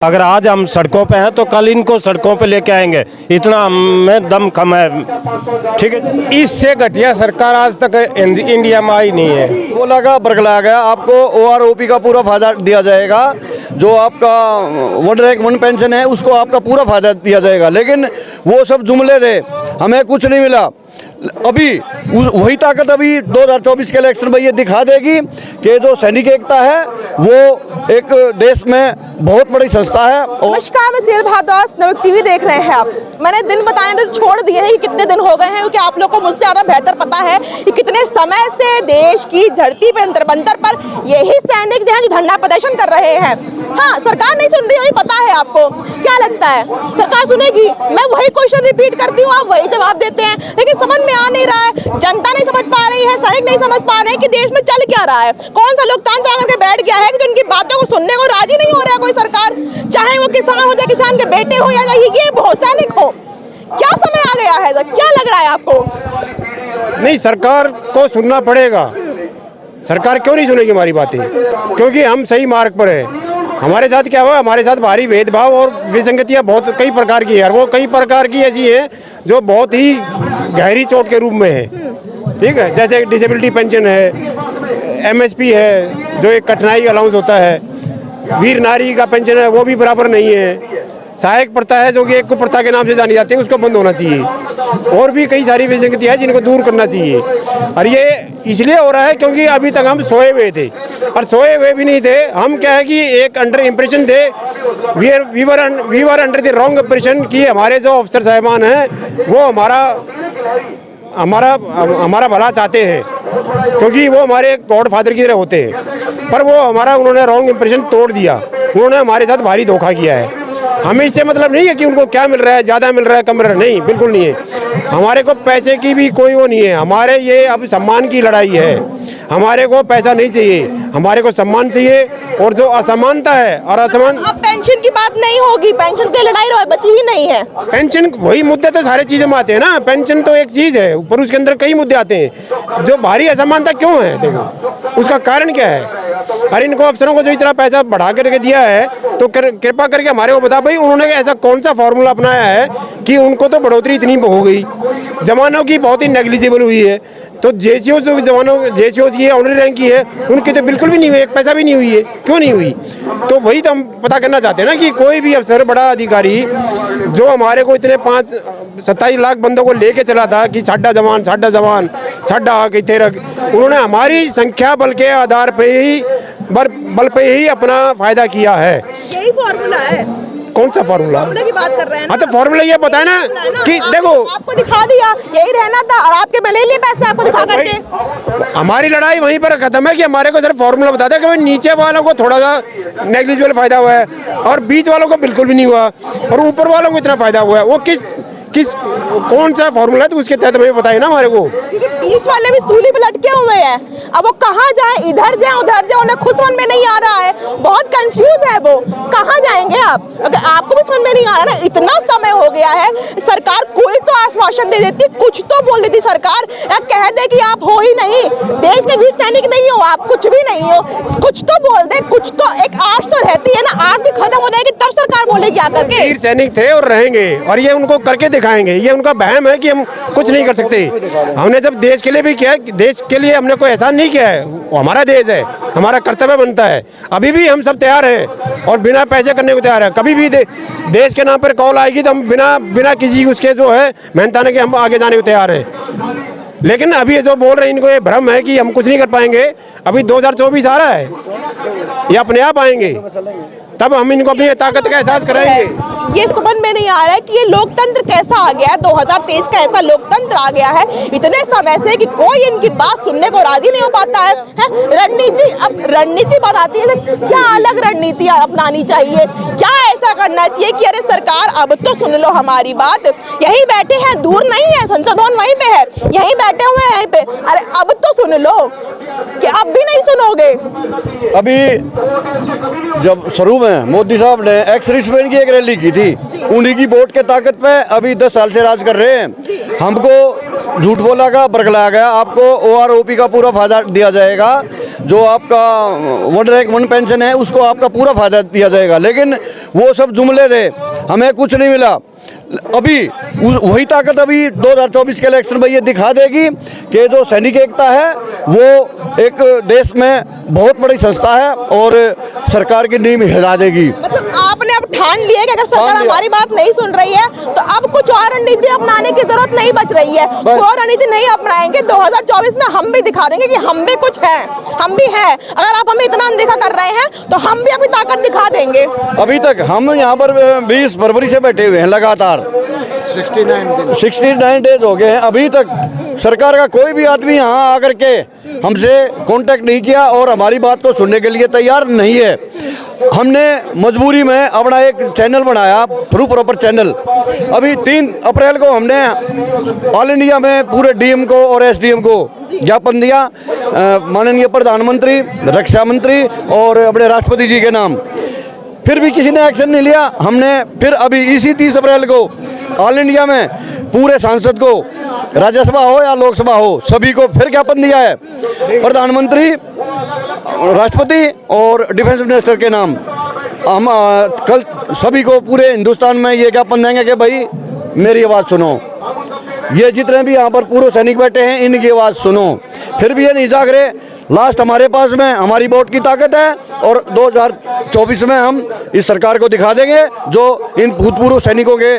अगर आज हम सड़कों पे हैं तो कल इनको सड़कों पे लेके आएंगे, इतना में दम कम है। ठीक है, इससे घटिया सरकार आज तक इंडिया में आई नहीं है। बोला का बरगलाया गया, आपको OROP का पूरा फायदा दिया जाएगा। जो आपका वन पेंशन है उसको आपका पूरा फायदा दिया जाएगा, लेकिन वो सब जुमले थे, हमें कुछ नहीं मिला। अभी वही ताकत अभी 2024 के इलेक्शन में ये दिखा देगी कि जो सैनिक एकता है वो एक देश में बहुत बड़ी संस्था है। नमस्कार, मैं शेर भारद्वाज, नवयुग टीवी देख रहे हैं आप। मैंने दिन बताए तो छोड़ दिए हैं कि कितने दिन हो गए हैं, क्योंकि आप लोग को मुझसे ज़्यादा बेहतर पता है कि कितने समय से देश की धरती पे अंतर बंतर पर यही सैनिक जो है जो धरना प्रदर्शन कर रहे हैं। हाँ, सरकार नहीं सुन रही है, पता है आपको। क्या लगता है सरकार सुनेगी? मैं वही क्वेश्चन रिपीट करती हूँ, आप वही जवाब देते हैं, लेकिन समझ में आ नहीं रहा है, जनता नहीं समझ पा रही है, सैनिक नहीं समझ पा रहे हैं कि देश में चल क्या रहा है। कौन सा लोकतंत्र आकर के बैठ गया है कि जिनकी बातों को सुनने को राजी नहीं हो रहा है कोई सरकार, चाहे वो किसान हो, चाहे किसान के बेटे हो या ये हो सैनिक हो। क्या समय आ गया है? क्या लग रहा है आपको? नहीं, सरकार को सुनना पड़ेगा। सरकार क्यों नहीं सुनेगी हमारी बातें? क्योंकि हम सही मार्ग पर हैं। हमारे साथ क्या हुआ, हमारे साथ भारी भेदभाव और विसंगतियाँ बहुत कई प्रकार की है, और वो कई प्रकार की ऐसी हैं जो बहुत ही गहरी चोट के रूप में है। ठीक है, जैसे डिसेबिलिटी पेंशन है, MSP है, जो एक कठिनाई अलाउंस होता है, वीर नारी का पेंशन है, वो भी बराबर नहीं है। सहायक प्रथा है जो कि एक प्रथा के नाम से जानी जाती है, उसको बंद होना चाहिए। और भी कई सारी विसंगतियाँ हैं जिनको दूर करना चाहिए, और ये इसलिए हो रहा है क्योंकि अभी तक हम सोए हुए थे, और सोए हुए भी नहीं थे हम। क्या है कि एक अंडर इम्प्रेशन थे, we were under the wrong impression कि हमारे जो अफसर साहिबान हैं वो हमारा भला चाहते हैं, क्योंकि वो हमारे गॉड फादर की तरह होते हैं। पर वो उन्होंने रॉन्ग इम्प्रेशन तोड़ दिया। उन्होंने हमारे साथ भारी धोखा किया है। हमें इससे मतलब नहीं है कि उनको क्या मिल रहा है, ज़्यादा मिल रहा है, कम मिल रहा है, नहीं, बिल्कुल नहीं है। हमारे को पैसे की भी कोई वो नहीं है, हमारे ये अब सम्मान की लड़ाई है। हमारे को पैसा नहीं चाहिए, हमारे को सम्मान चाहिए। और जो असमानता है और असमान, अब पेंशन की बात नहीं होगी, पेंशन की लड़ाई बची ही नहीं है। पेंशन वही मुद्दे तो सारे चीज़ों में आते हैं ना। पेंशन तो एक चीज़ है, पर उसके अंदर कई मुद्दे आते हैं। जो भारी असमानता क्यों है, देखो उसका कारण क्या है। अरे इनको अफसरों को जो इतना पैसा बढ़ा करके दिया है, तो कृपा करके हमारे को बता भाई, उन्होंने ऐसा कौन सा फॉर्मूला अपनाया है कि उनको तो बढ़ोतरी इतनी हो गई। जवानों की बहुत ही नेग्लिजिबल हुई है, तो जेसीओ जो जेसीओ की ऑनरी रैंक की है, उनकी तो बिल्कुल भी नहीं हुई, एक पैसा भी नहीं हुई है। क्यों नहीं हुई? तो वही तो हम पता करना चाहते हैं ना कि कोई भी अफसर, बड़ा अधिकारी जो हमारे को इतने 27 लाख बंदों को लेके चला था कि साडा जवान साडा किथे रख, उन्होंने हमारी संख्या बल के आधार पे ही बल पे ही अपना फायदा किया है। यही फॉर्मूला है। कौन सा फॉर्मूला की बात कर रहे हैं ना? हाँ, तो फॉर्मूला ये बताए ना कि देखो, आपको दिखा दिया यही रहना था, और आपके में ले लिए पैसे आपको दिखा करके। हमारी लड़ाई वहीं पर खत्म है कि हमारे को सिर्फ फॉर्मूला बता दें कि नीचे वालों को थोड़ा सा नेग्लिजिबल फायदा हुआ है, और बीच वालों को बिल्कुल भी नहीं हुआ, और ऊपर वालों को इतना फायदा हुआ है। वो किस कौन सा फॉर्मूला है, तो उसके तहत हमें बताइए ना हमारे को। क्योंकि बीच वाले भी सूली पे लटके हुए हैं, अब वो कहाँ जाए, इधर जाए उधर जाए, उन्हें खुद समझ में नहीं आ रहा है, बहुत कंफ्यूज है वो। कहाँ जाएंगे आप? अगर आपको भी समझ में नहीं आ रहा ना, इतना समय हो गया है, सरकार कोई तो आश्वासन दे देती, कुछ तो बोल देती सरकार, या कह दे कि आप हो ही नहीं, देश के वीर सैनिक नहीं हो आप, कुछ भी नहीं हो, कुछ तो बोल दे, कुछ तो एक आश तो रहती है ना। आज भी खत्म हो जाएगी तब सरकार बोलेगी आकर के। वीर सैनिक थे और रहेंगे, और ये उनको करके दिखाएंगे। ये उनका वहम है कि हम कुछ नहीं कर सकते। हमने जब देश के लिए भी किया, देश के लिए हमने कोई एहसान नहीं किया है, वो हमारा देश है, हमारा कर्तव्य बनता है। अभी भी हम सब तैयार हैं और बिना पैसे करने को तैयार है। कभी भी देश के नाम पर कॉल आएगी तो हम बिना किसी उसके जो है मेहनताने के हम आगे जाने को तैयार हैं। लेकिन अभी ये जो बोल रहे हैं, इनको ये भ्रम है कि हम कुछ नहीं कर पाएंगे। अभी 2024 आ रहा है, ये अपने आप आएंगे, तब हम इनको अपनी ताकत का एहसास कराएंगे। ये समझ में नहीं आ रहा है कि ये लोकतंत्र कैसा आ गया है, 2023 का ऐसा लोकतंत्र आ गया है इतने समय से कि कोई इनकी बात सुनने को राजी नहीं हो पाता है। रणनीति, अब रणनीति बताती है, क्या अलग रणनीति अपनानी चाहिए, क्या ऐसा करना चाहिए कि अरे सरकार अब तो सुन लो हमारी बात, यही बैठे हैं, दूर नहीं है, संसद भवन वहीं पे है, यहीं बैठे हुए हैं यहीं पे, अरे अब तो सुन लो, कि अब भी नहीं सुनोगे? अभी जब शुरू में मोदी साहब ने एक्स सर्विसमैन की एक रैली की थी, उन्हीं की वोट के ताकत पे अभी 10 साल से राज कर रहे हैं। हमको झूठ बोला का बरगलाया गया, आपको OROP का पूरा फायदा दिया जाएगा। जो आपका वन पेंशन है उसको आपका पूरा फायदा दिया जाएगा, लेकिन वो सब जुमले थे, हमें कुछ नहीं मिला। अभी वही ताकत अभी 2024 के इलेक्शन में ये दिखा देगी कि जो सैनिक एकता है वो एक देश में बहुत बड़ी संस्था है और सरकार की नींव हिला देगी। मतलब आपने अब ठान लिया कि अगर सरकार हमारी बात नहीं सुन रही है तो अब कुछ और रणनीति अपनाने की जरूरत नहीं बच रही है, कोई और रणनीति नहीं अपनाएंगे। 2024 में हम भी दिखा देंगे कि हम भी कुछ हैं, हम भी हैं। अगर आप हमें इतना अनदेखा कर रहे हैं तो हम भी अपनी ताकत दिखा देंगे। अभी तक हम यहाँ पर 20 फरवरी से बैठे हुए हैं, लगातार 69 डेज हो गए हैं, अभी तक सरकार का कोई भी आदमी यहाँ आकर के हमसे कांटेक्ट नहीं किया और हमारी बात को सुनने के लिए तैयार नहीं है। हमने मजबूरी में अपना एक चैनल बनाया, प्रूफ प्रॉपर चैनल। अभी 3 अप्रैल को हमने ऑल इंडिया में पूरे डीएम को और एसडीएम को ज्ञापन दिया, माननीय प्रधानमंत्री, रक्षा मंत्री और अपने राष्ट्रपति जी के नाम। फिर भी किसी ने एक्शन नहीं लिया। हमने फिर अभी इसी 30 अप्रैल को ऑल इंडिया में पूरे सांसद को, राज्यसभा हो या लोकसभा हो, सभी को फिर ज्ञापन दिया है, प्रधानमंत्री, राष्ट्रपति और डिफेंस मिनिस्टर के नाम। हम कल सभी को पूरे हिंदुस्तान में ये ज्ञापन देंगे कि भाई मेरी आवाज़ सुनो, ये जितने भी यहाँ पर पूर्व सैनिक बैठे हैं इनकी आवाज़ सुनो। फिर भी ये नहीं जाग रहे। लास्ट हमारे पास में हमारी वोट की ताकत है और 2024 में हम इस सरकार को दिखा देंगे जो इन भूतपूर्व सैनिकों के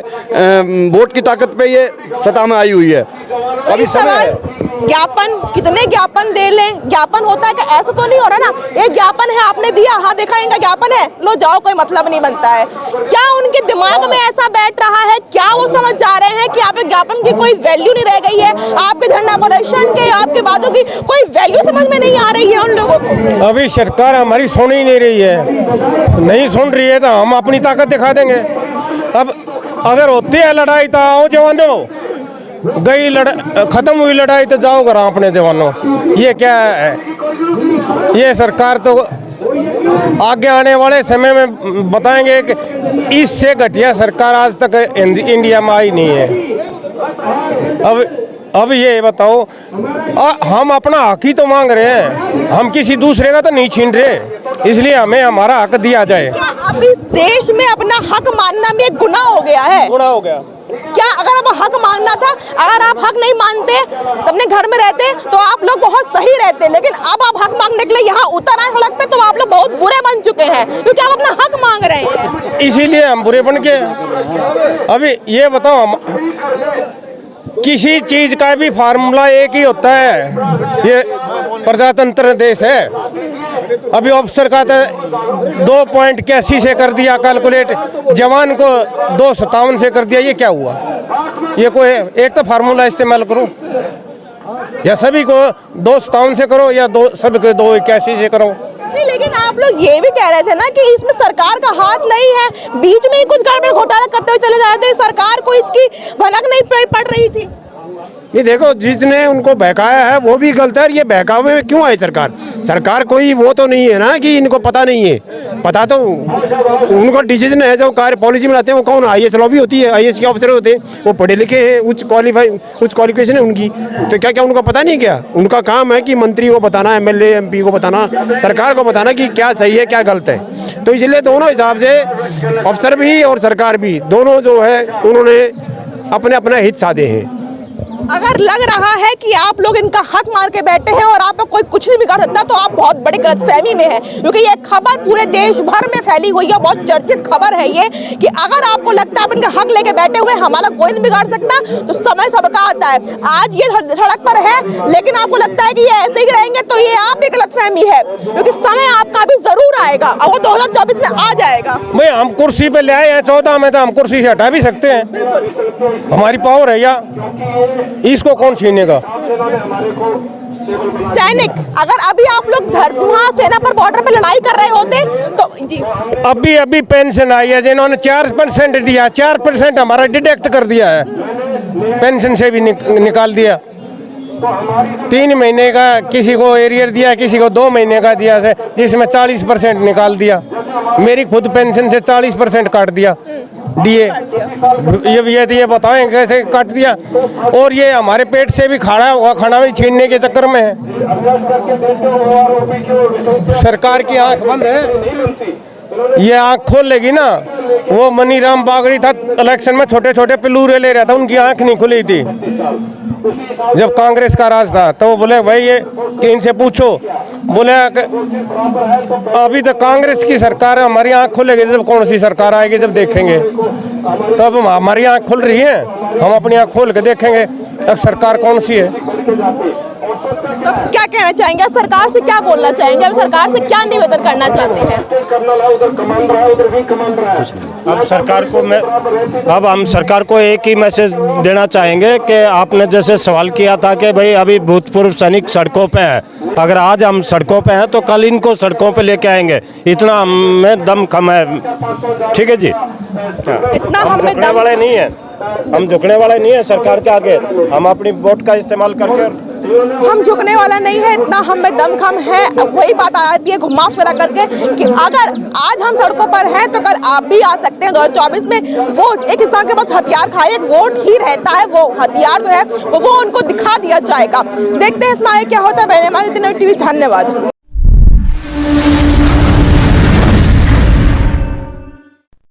वोट की ताकत पे ये सत्ता में आई हुई है। अभी समय है। ज्ञापन, कितने ज्ञापन दे लें? ज्ञापन होता है कि ऐसा तो नहीं हो रहा ना, एक ज्ञापन है आपने दिया, हाँ देखा इनका ज्ञापन है, लो जाओ, कोई मतलब नहीं बनता है। क्या उनके दिमाग में ऐसा बैठ रहा है, क्या वो समझ जा रहे हैं कि आप ज्ञापन की कोई वैल्यू नहीं रह गई है, आपके धरना प्रदर्शन के, आपके बातों की कोई वैल्यू समझ में नहीं आ रही है उन लोगों को? अभी सरकार हमारी सुन ही नहीं रही है, नहीं सुन रही है तो हम अपनी ताकत दिखा देंगे। अब अगर होती है लड़ाई तो आओ जवानों, गई खत्म हुई लड़ाई तो जाओ घर अपने जवानों। ये क्या है? ये सरकार तो आगे आने वाले समय में बताएंगे कि इससे घटिया सरकार आज तक इंडिया में आई नहीं है। अब ये बताओ, हम अपना हक ही तो मांग रहे हैं, हम किसी दूसरे का तो नहीं छीन रहे, इसलिए हमें हमारा हक दिया जाए। क्या अब इस देश में अपना हक मानना में एक गुनाह हो गया है? गुनाह हो गया क्या? अगर आप हक मांगना था, अगर आप हक नहीं मानते, अपने घर में रहते तो आप लोग बहुत सही रहते, लेकिन अब आप हक मांगने के लिए यहाँ उतर आए सड़क पे तो आप लोग बहुत बुरे बन चुके हैं क्योंकि आप अपना हक मांग रहे हैं। इसीलिए हम बुरे बन के। अभी ये बताओ, किसी चीज का भी फार्मूला एक ही होता है, ये प्रजातंत्र देश है। अभी ऑफिसर का तो 2.81 से कर दिया कैलकुलेट, जवान को 257 से कर दिया, ये क्या हुआ? ये कोई एक तो फार्मूला इस्तेमाल करो, या सभी को 257 से करो या सभी को 281 से करो। नहीं, लेकिन आप लोग ये भी कह रहे थे ना कि इसमें सरकार का हाथ नहीं है, बीच में ही कुछ गड़बड़ घोटाला करते हुए चले जा रहे थे, सरकार को इसकी भनक नहीं पड़ रही थी। नहीं देखो, जिसने उनको बहकाया है वो भी गलत है। ये बहकावे में क्यों आई सरकार? सरकार कोई वो तो नहीं है ना कि इनको पता नहीं है, पता तो उनको डिसीजन है। जो कार्य पॉलिसी बनाते हैं वो कौन? IAS लॉबी होती है, IAS के ऑफिसर होते हैं, वो पढ़े लिखे हैं, उच्च क्वालिफिकेशन है उनकी। तो क्या उनको पता नहीं? क्या उनका काम है कि मंत्री को बताना, MLA MP को बताना, सरकार को बताना कि क्या सही है क्या गलत है। तो इसलिए दोनों हिसाब से अफसर भी और सरकार भी दोनों जो है उन्होंने अपने अपना हित साधे हैं। अगर लग रहा है कि आप लोग इनका हक मार के बैठे हैं और आप कोई कुछ नहीं बिगाड़ सकता तो आप बहुत बड़ी गलतफहमी में हैं, क्योंकि ये खबर पूरे देश भर में फैली हुई है, बहुत चर्चित खबर है ये कि अगर आपको लगता है आप इनका हक लेके बैठे हुए हमारा कोई नहीं बिगाड़ सकता तो समय सबका आता है। आज ये सड़क पर है लेकिन आपको लगता है कि ये ऐसे ही रहेंगे तो ये आप भी गलतफहमी है, क्योंकि समय आपका भी जरूर आएगा और वो 2024 में आ जाएगा। भाई हम कुर्सी पे ले आए हैं 14 में, तो हम कुर्सी से हटा भी सकते हैं, हमारी पावर है या इसको कौन छीनेगा? सैनिक, अगर अभी आप लोग वहाँ सेना पर बॉर्डर पे लड़ाई कर रहे होते तो जी अभी पेंशन आई है, जिन्होंने 4% दिया, 4% हमारा डिडक्ट कर दिया है, पेंशन से भी निकाल दिया। 3 महीने का किसी को एरियर दिया, किसी को 2 महीने का दिया जिसमें 40% निकाल दिया। मेरी खुद पेंशन से 40% काट दिया। दिए। ये बताएं कैसे काट दिया। और ये हमारे पेट से भी खाना हुआ, खाना भी छीनने के चक्कर में है। सरकार की आंख बंद है, ये आंख खोल लेगी ना। वो मनीराम बागड़ी था इलेक्शन में, छोटे छोटे पिल्लूरे ले रहा था, उनकी आंख नहीं खुली थी जब कांग्रेस का राज था। तो वो बोले भाई ये कि इनसे पूछो, बोले अभी तो कांग्रेस की सरकार है, हमारी आंख खुलेगी जब कौन सी सरकार आएगी, जब देखेंगे। तब हमारी आंख खुल रही है, हम अपनी आंख खोल के देखेंगे सरकार कौन सी है। तो क्या कहना चाहेंगे आप, सरकार से क्या बोलना चाहेंगे, आप सरकार से क्या निवेदन करना चाहते हैं? अब हम सरकार को एक ही मैसेज देना चाहेंगे कि आपने जैसे सवाल किया था कि भाई अभी भूतपूर्व सैनिक सड़कों पे हैं, अगर आज हम सड़कों पे हैं तो कल इनको सड़कों पे लेके आएंगे, इतना हमें दम खम है। ठीक है जी, इतना हम हमें झुकने दम, वाले नहीं है, हम झुकने वाले नहीं है सरकार के आगे। हम अपनी वोट का इस्तेमाल करके, हम झुकने वाला नहीं है, इतना हमें दमखम है। वही बात आ जाती है घुमा फिरा करके कि अगर आज हम सड़कों पर हैं तो कल आप भी आ सकते हैं। 2024 में वोट एक इंसान के पास हथियार खाए, एक वोट ही रहता है, वो हथियार जो है वो उनको दिखा दिया जाएगा। देखते हैं इसमें आगे क्या होता है। मैंने टीवी, धन्यवाद।